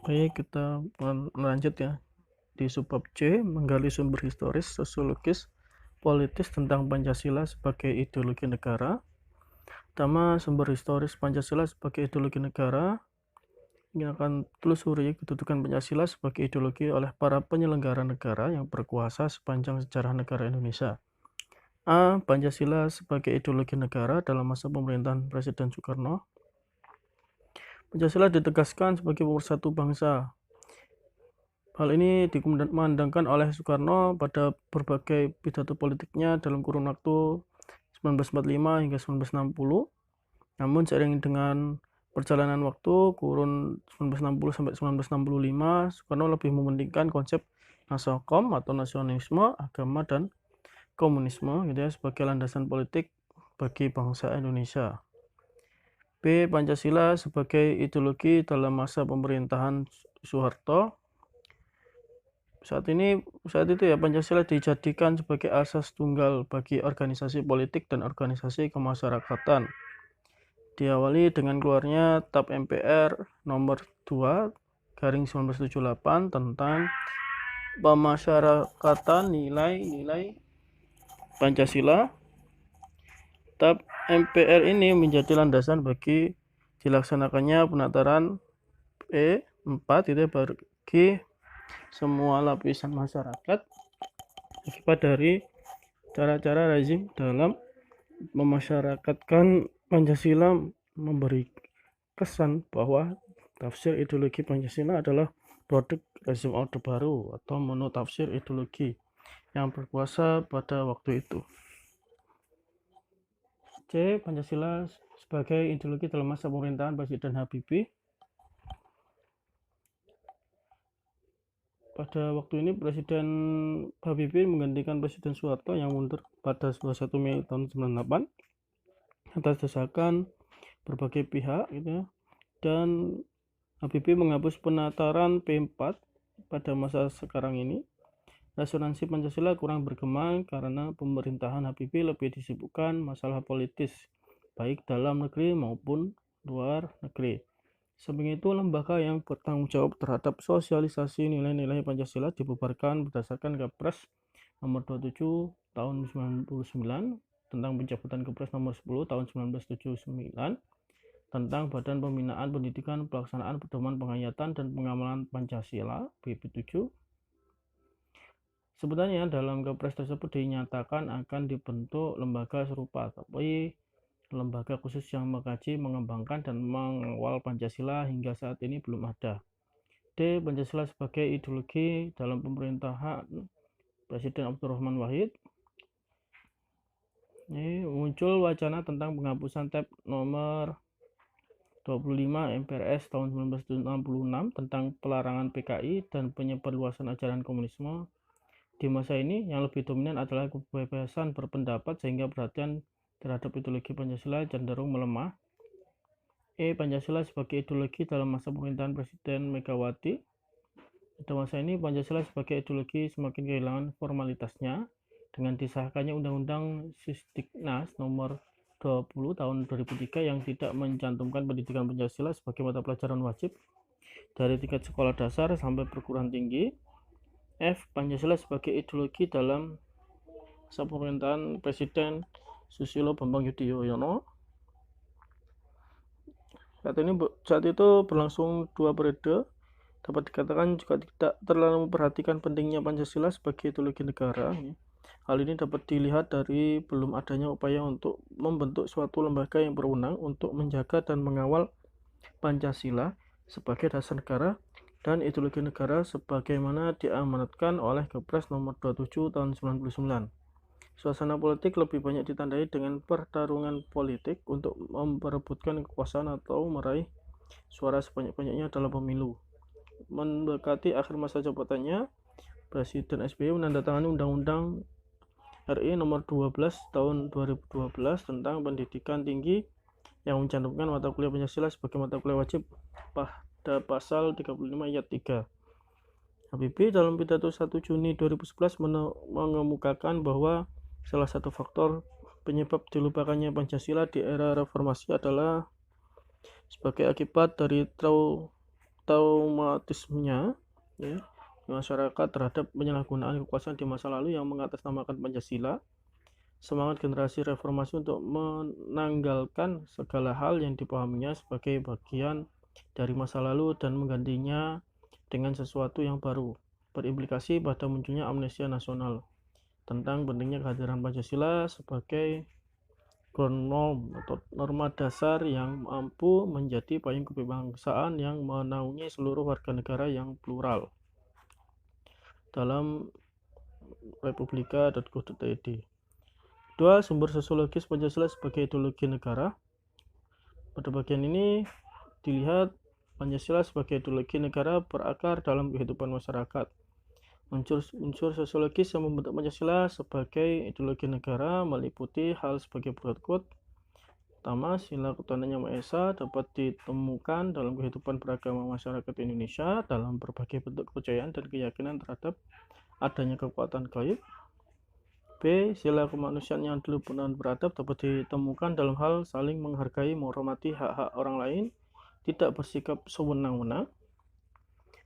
Baik, kita melanjut ya. Di subbab C, menggali sumber historis, sosiologis, politis tentang Pancasila sebagai ideologi negara. Pertama, sumber historis Pancasila sebagai ideologi negara. Ini akan telusuri kedudukan Pancasila sebagai ideologi oleh para penyelenggara negara yang berkuasa sepanjang sejarah negara Indonesia. A. Pancasila sebagai ideologi negara dalam masa pemerintahan Presiden Soekarno. Pancasila ditegaskan sebagai pemersatu bangsa. Hal ini dikumandangkan oleh Soekarno pada berbagai pidato politiknya dalam kurun waktu 1945 hingga 1960. Namun seiring dengan perjalanan waktu kurun 1960 sampai 1965, Soekarno lebih mementingkan konsep nasokom atau nasionalisme, agama dan komunisme gitu ya, sebagai landasan politik bagi bangsa Indonesia. B. Pancasila sebagai ideologi dalam masa pemerintahan Soeharto. Saat itu ya Pancasila dijadikan sebagai asas tunggal bagi organisasi politik dan organisasi kemasyarakatan. Diawali dengan keluarnya TAP MPR nomor 2/1978 tentang pemasyarakatan nilai-nilai Pancasila. TAP MPR ini menjadi landasan bagi dilaksanakannya penataran E4 itu bagi semua lapisan masyarakat akibat dari cara-cara rezim dalam memasyarakatkan Pancasila, memberi kesan bahwa tafsir ideologi Pancasila adalah produk rezim Orde Baru atau monotafsir ideologi yang berkuasa pada waktu itu. C. Pancasila sebagai ideologi dalam masa pemerintahan Presiden Habibie. Pada waktu ini Presiden Habibie menggantikan Presiden Soeharto yang mundur pada 21 Mei tahun 98 atas desakan berbagai pihak gitu ya. Dan Habibie menghapus penataran P4 pada masa sekarang ini. Resonansi Pancasila kurang bergema karena pemerintahan Habibie lebih disibukkan masalah politis baik dalam negeri maupun luar negeri. Samping itu, lembaga yang bertanggung jawab terhadap sosialisasi nilai-nilai Pancasila dibubarkan berdasarkan Kepres nomor 27 tahun 99 tentang pencabutan Kepres nomor 10 tahun 1979 tentang Badan Pembinaan Pendidikan Pelaksanaan Pedoman Penghayatan dan Pengamalan Pancasila BP7. Sebenarnya dalam Kepres tersebut dinyatakan akan dibentuk lembaga serupa, tapi lembaga khusus yang mengkaji, mengembangkan, dan mengawal Pancasila hingga saat ini belum ada. D. Pancasila sebagai ideologi dalam pemerintahan Presiden Abdurrahman Wahid. Ini muncul wacana tentang penghapusan TAP nomor 25 MPRS tahun 1966 tentang pelarangan PKI dan penyebarluasan ajaran komunisme. Di masa ini, yang lebih dominan adalah kebebasan berpendapat sehingga perhatian terhadap ideologi Pancasila cenderung melemah. E. Pancasila sebagai ideologi dalam masa pemerintahan Presiden Megawati. Pada masa ini, Pancasila sebagai ideologi semakin kehilangan formalitasnya dengan disahkannya Undang-Undang Sisdiknas nomor 20 tahun 2003 yang tidak mencantumkan pendidikan Pancasila sebagai mata pelajaran wajib dari tingkat sekolah dasar sampai perguruan tinggi. F. Pancasila sebagai ideologi dalam masa pemerintahan Presiden Susilo Bambang Yudhoyono. Saat itu berlangsung 2 periode. Dapat dikatakan juga tidak terlalu memperhatikan pentingnya Pancasila sebagai ideologi negara. Hal ini dapat dilihat dari belum adanya upaya untuk membentuk suatu lembaga yang berwenang untuk menjaga dan mengawal Pancasila sebagai dasar negara dan ideologi negara sebagaimana diamanatkan oleh Kepres nomor 27 tahun 99. Suasana politik lebih banyak ditandai dengan pertarungan politik untuk memperebutkan kekuasaan atau meraih suara sebanyak-banyaknya dalam pemilu. Mendekati akhir masa jabatannya, Presiden SBY menandatangani Undang-Undang RI nomor 12 tahun 2012 tentang pendidikan tinggi yang mencantumkan mata kuliah Pancasila sebagai mata kuliah wajib pada pasal 35 ayat 3. Habibie dalam pidato 1 Juni 2011 mengemukakan bahwa salah satu faktor penyebab dilupakannya Pancasila di era reformasi adalah sebagai akibat dari traumatismenya ya, masyarakat terhadap penyalahgunaan kekuasaan di masa lalu yang mengatasnamakan Pancasila, semangat generasi reformasi untuk menanggalkan segala hal yang dipahaminya sebagai bagian dari masa lalu dan menggantinya dengan sesuatu yang baru, berimplikasi pada munculnya amnesia nasional tentang pentingnya kehadiran Pancasila sebagai norm atau norma dasar yang mampu menjadi payung kebangsaan yang menaungi seluruh warga negara yang plural dalam republika.go.id. Dua, sumber sosiologis Pancasila sebagai ideologi negara. Pada bagian ini dilihat Pancasila sebagai ideologi negara berakar dalam kehidupan masyarakat. Unsur sosiologis yang membentuk Pancasila sebagai ideologi negara meliputi hal sebagai berikut. Pertama, sila ketuhanan yang Maha Esa dapat ditemukan dalam kehidupan beragama masyarakat Indonesia dalam berbagai bentuk kepercayaan dan keyakinan terhadap adanya kekuatan gaib. B. Sila kemanusiaan yang adil dan beradab dapat ditemukan dalam hal saling menghargai, menghormati hak-hak orang lain, tidak bersikap sewenang-wenang.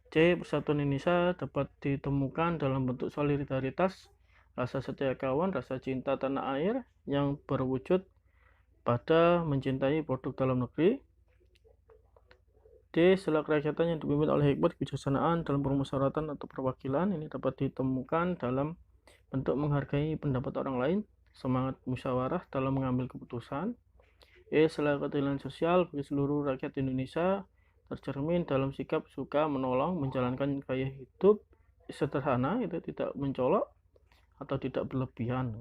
C. Persatuan Indonesia dapat ditemukan dalam bentuk solidaritas, rasa setia kawan, rasa cinta tanah air yang berwujud pada mencintai produk dalam negeri. D. Sila kerakyatan yang dipimpin oleh hikmat kebijaksanaan dalam permusyawaratan atau perwakilan, ini dapat ditemukan dalam bentuk menghargai pendapat orang lain, semangat musyawarah dalam mengambil keputusan. E. Sila keadilan sosial bagi seluruh rakyat Indonesia tercermin dalam sikap suka menolong, menjalankan gaya hidup sederhana, itu tidak mencolok atau tidak berlebihan.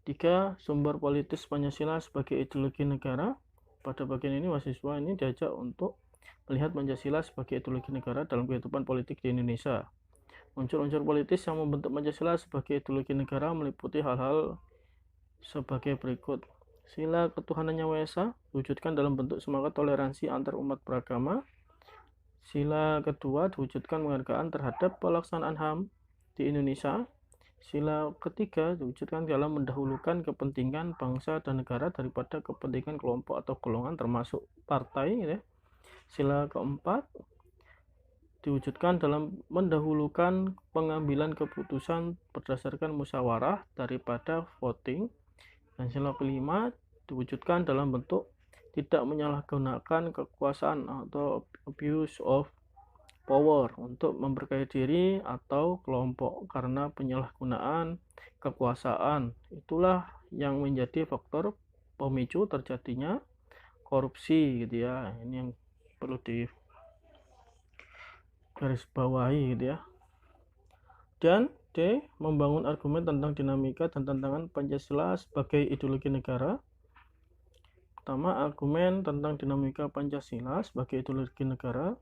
3. Sumber politis Pancasila sebagai ideologi negara. Pada bagian ini mahasiswa ini diajak untuk melihat Pancasila sebagai ideologi negara dalam kehidupan politik di Indonesia. Unsur-unsur politis yang membentuk Pancasila sebagai ideologi negara meliputi hal-hal sebagai berikut. Sila ketuhanan yang Maha Esa diwujudkan dalam bentuk semangat toleransi antar umat beragama. Sila kedua diwujudkan penghargaan terhadap pelaksanaan HAM di Indonesia. Sila ketiga diwujudkan dalam mendahulukan kepentingan bangsa dan negara daripada kepentingan kelompok atau golongan termasuk partai. Sila keempat diwujudkan dalam mendahulukan pengambilan keputusan berdasarkan musyawarah daripada voting. Dan sila kelima diwujudkan dalam bentuk tidak menyalahgunakan kekuasaan atau abuse of power untuk memperkaya diri atau kelompok karena penyalahgunaan kekuasaan. Itulah yang menjadi faktor pemicu terjadinya korupsi gitu ya. Ini yang perlu di garis bawahi gitu ya. Dan D. Membangun argumen tentang dinamika dan tantangan Pancasila sebagai ideologi negara. Pertama, argumen tentang dinamika Pancasila sebagai ideologi negara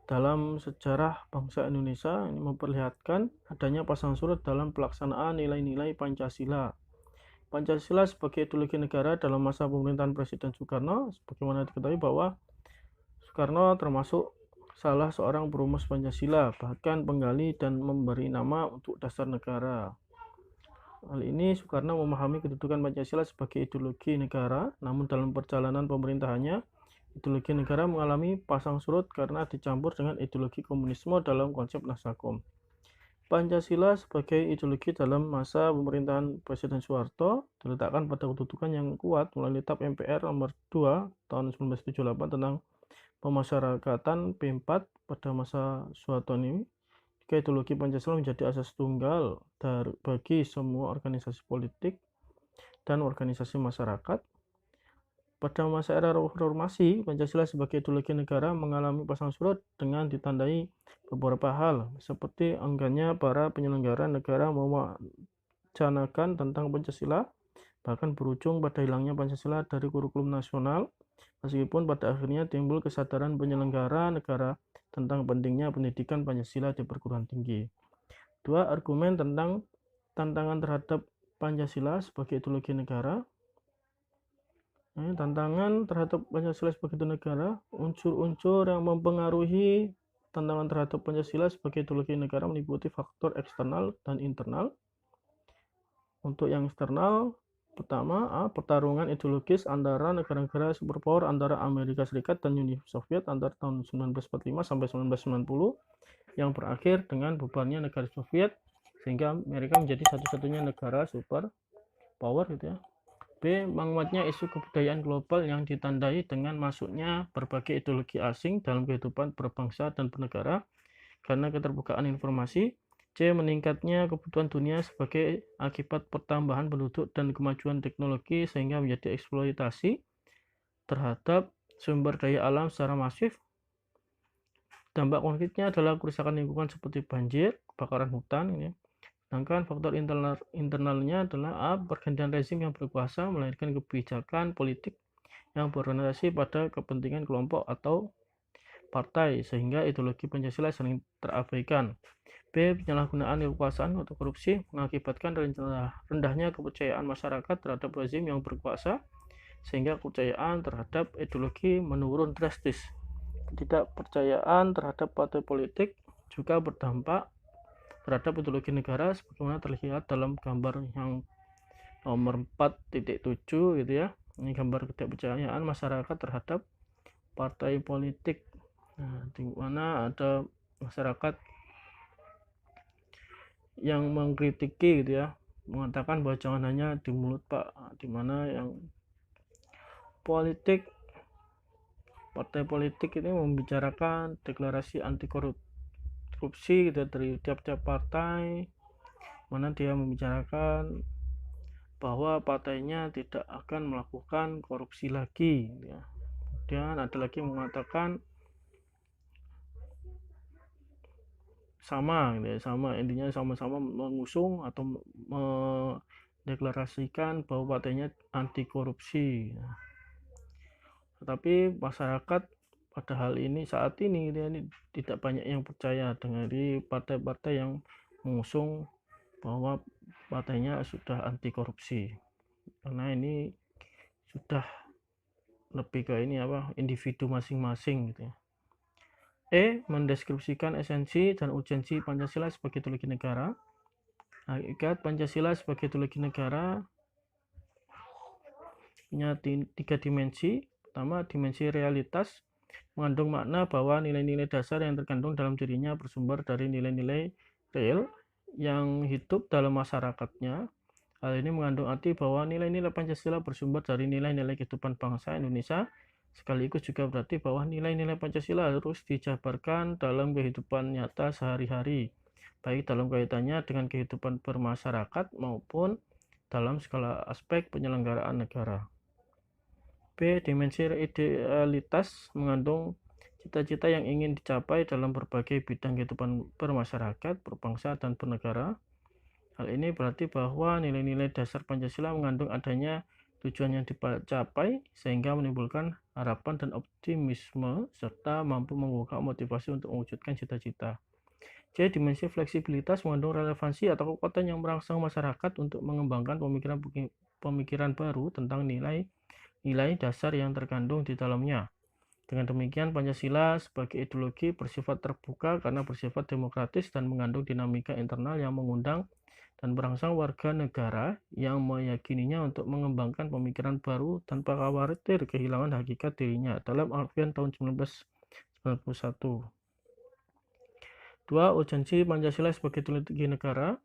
dalam sejarah bangsa Indonesia ini memperlihatkan adanya pasang surut dalam pelaksanaan nilai-nilai Pancasila. Pancasila sebagai ideologi negara dalam masa pemerintahan Presiden Soekarno, sebagaimana diketahui bahwa Soekarno termasuk salah seorang perumus Pancasila, bahkan penggali dan memberi nama untuk dasar negara. Hal ini Soekarno memahami kedudukan Pancasila sebagai ideologi negara, namun dalam perjalanan pemerintahannya, ideologi negara mengalami pasang surut karena dicampur dengan ideologi komunisme dalam konsep Nasakom. Pancasila sebagai ideologi dalam masa pemerintahan Presiden Soeharto diletakkan pada kedudukan yang kuat melalui TAP MPR nomor 2 tahun 1978 tentang pemasyarakatan P4 pada masa Soeharto ini. Jika ideologi Pancasila menjadi asas tunggal bagi semua organisasi politik dan organisasi masyarakat. Pada masa era reformasi, Pancasila sebagai ideologi negara mengalami pasang surut dengan ditandai beberapa hal, seperti enggannya para penyelenggara negara mewacanakan tentang Pancasila, bahkan berujung pada hilangnya Pancasila dari kurikulum nasional, meskipun pada akhirnya timbul kesadaran penyelenggara negara tentang pentingnya pendidikan Pancasila di perguruan tinggi. 2. Argumen tentang tantangan terhadap Pancasila sebagai ideologi negara. Tantangan terhadap Pancasila sebagai ideologi negara, unsur-unsur yang mempengaruhi tantangan terhadap Pancasila sebagai ideologi negara meliputi faktor eksternal dan internal. Untuk yang eksternal, Pertama, pertarungan ideologis antara negara-negara superpower antara Amerika Serikat dan Uni Soviet antara tahun 1945 sampai 1990 yang berakhir dengan bubarnya negara Soviet sehingga Amerika menjadi satu-satunya negara superpower gitu ya. B. Menguatnya isu kebudayaan global yang ditandai dengan masuknya berbagai ideologi asing dalam kehidupan berbangsa dan bernegara karena keterbukaan informasi. C. Meningkatnya kebutuhan dunia sebagai akibat pertambahan penduduk dan kemajuan teknologi sehingga menjadi eksploitasi terhadap sumber daya alam secara masif. Dampak konkretnya adalah kerusakan lingkungan seperti banjir, kebakaran hutan. Sedangkan faktor internalnya adalah pergantian rezim yang berkuasa melahirkan kebijakan politik yang berorientasi pada kepentingan kelompok atau partai sehingga ideologi Pancasila sering terabaikan. B. Penyalahgunaan kekuasaan atau korupsi mengakibatkan rendahnya kepercayaan masyarakat terhadap rezim yang berkuasa sehingga kepercayaan terhadap ideologi menurun drastis. Ketidakpercayaan terhadap partai politik juga berdampak terhadap ideologi negara sebagaimana terlihat dalam gambar yang nomor 4.7 gitu ya. Ini gambar ketidakpercayaan masyarakat terhadap partai politik. Nah, di mana ada masyarakat yang mengkritiki gitu ya, mengatakan bahwa jangan hanya di mulut Pak, di mana yang partai politik ini membicarakan deklarasi anti korupsi gitu dari tiap-tiap partai, mana dia membicarakan bahwa partainya tidak akan melakukan korupsi lagi gitu ya. Kemudian ada lagi yang mengatakan sama gitu ya, intinya sama-sama mengusung atau mendeklarasikan bahwa partainya anti korupsi. Tetapi masyarakat pada hal ini saat ini gitu ya, ini tidak banyak yang percaya dengan partai-partai yang mengusung bahwa partainya sudah anti korupsi, karena ini sudah lebih ke ini individu masing-masing gitu ya. Mendeskripsikan esensi dan urgensi Pancasila sebagai ideologi negara. Hakikat Pancasila sebagai ideologi negara punya 3 dimensi. Pertama, dimensi realitas, mengandung makna bahwa nilai-nilai dasar yang terkandung dalam dirinya bersumber dari nilai-nilai real yang hidup dalam masyarakatnya. Hal ini mengandung arti bahwa nilai-nilai Pancasila bersumber dari nilai-nilai kehidupan bangsa Indonesia. Sekaligus juga berarti bahwa nilai-nilai Pancasila harus dijabarkan dalam kehidupan nyata sehari-hari, baik dalam kaitannya dengan kehidupan bermasyarakat maupun dalam segala aspek penyelenggaraan negara. B. Dimensi idealitas, mengandung cita-cita yang ingin dicapai dalam berbagai bidang kehidupan bermasyarakat, berbangsa, dan bernegara. Hal ini berarti bahwa nilai-nilai dasar Pancasila mengandung adanya tujuan yang dicapai sehingga menimbulkan harapan dan optimisme serta mampu membuka motivasi untuk mewujudkan cita-cita. C. Dimensi fleksibilitas, mengandung relevansi atau kekuatan yang merangsang masyarakat untuk mengembangkan pemikiran baru tentang nilai dasar yang terkandung di dalamnya. Dengan demikian, Pancasila sebagai ideologi bersifat terbuka karena bersifat demokratis dan mengandung dinamika internal yang mengundang dan merangsang warga negara yang meyakininya untuk mengembangkan pemikiran baru tanpa khawatir kehilangan hakikat dirinya dalam Alfian tahun 1991. 2. Urgensi Pancasila sebagai ideologi negara.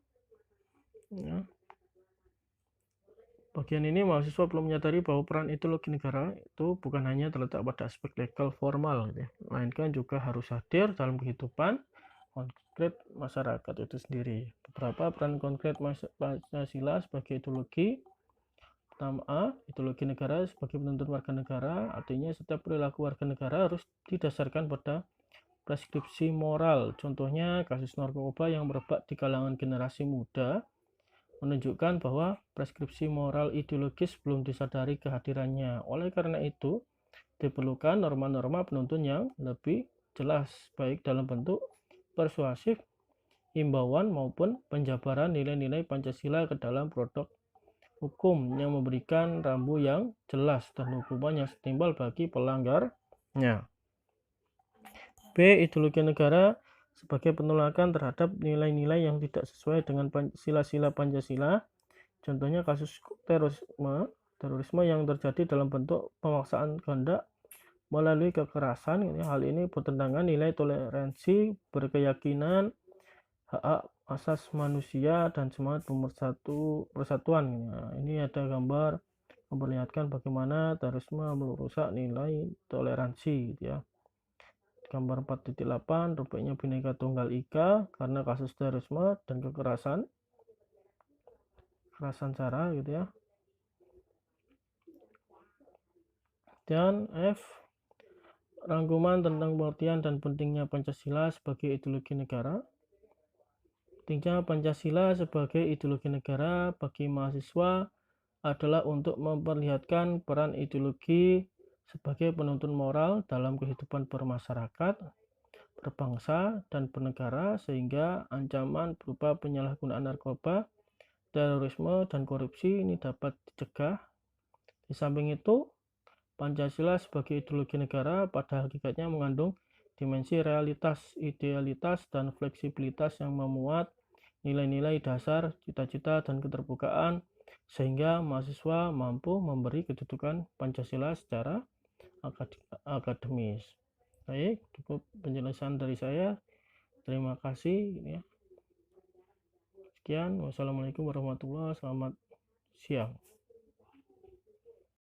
Ya. Bagian ini mahasiswa belum menyadari bahwa peran ideologi negara itu bukan hanya terletak pada aspek legal formal, gitu ya, melainkan juga harus hadir dalam kehidupan konkret masyarakat itu sendiri. Beberapa peran konkret Pancasila sebagai ideologi. Pertama, ideologi negara sebagai penuntun warga negara, artinya setiap perilaku warga negara harus didasarkan pada preskripsi moral. Contohnya kasus narkoba yang merebak di kalangan generasi muda menunjukkan bahwa preskripsi moral ideologis belum disadari kehadirannya. Oleh karena itu, diperlukan norma-norma penuntun yang lebih jelas, baik dalam bentuk persuasif, himbauan maupun penjabaran nilai-nilai Pancasila ke dalam produk hukum yang memberikan rambu yang jelas dan hukuman yang setimpal bagi pelanggarnya. B. Ideologi negara sebagai penolakan terhadap nilai-nilai yang tidak sesuai dengan sila-sila Pancasila. Contohnya kasus terorisme yang terjadi dalam bentuk pemaksaan kehendak melalui kekerasan. Hal ini bertentangan nilai toleransi, berkeyakinan, hak asas manusia, dan semangat persatuan. Ini ada gambar memperlihatkan bagaimana terorisme merusak nilai toleransi, gitu ya. Gambar 4.8, robeknya Bhinneka Tunggal Ika karena kasus terorisme dan kekerasan cara, gitu ya. Dan F, rangkuman tentang pengertian dan pentingnya Pancasila sebagai ideologi negara. Pentingnya Pancasila sebagai ideologi negara bagi mahasiswa adalah untuk memperlihatkan peran ideologi sebagai penuntun moral dalam kehidupan bermasyarakat, berbangsa, dan bernegara, sehingga ancaman berupa penyalahgunaan narkoba, terorisme, dan korupsi ini dapat dicegah. Di samping itu, Pancasila sebagai ideologi negara pada hakikatnya mengandung dimensi realitas, idealitas, dan fleksibilitas yang memuat nilai-nilai dasar, cita-cita, dan keterbukaan, sehingga mahasiswa mampu memberi kedudukan Pancasila secara akademis. Baik, cukup penjelasan dari saya. Terima kasih. Sekian, wassalamualaikum warahmatullahi wabarakatuh. Selamat siang.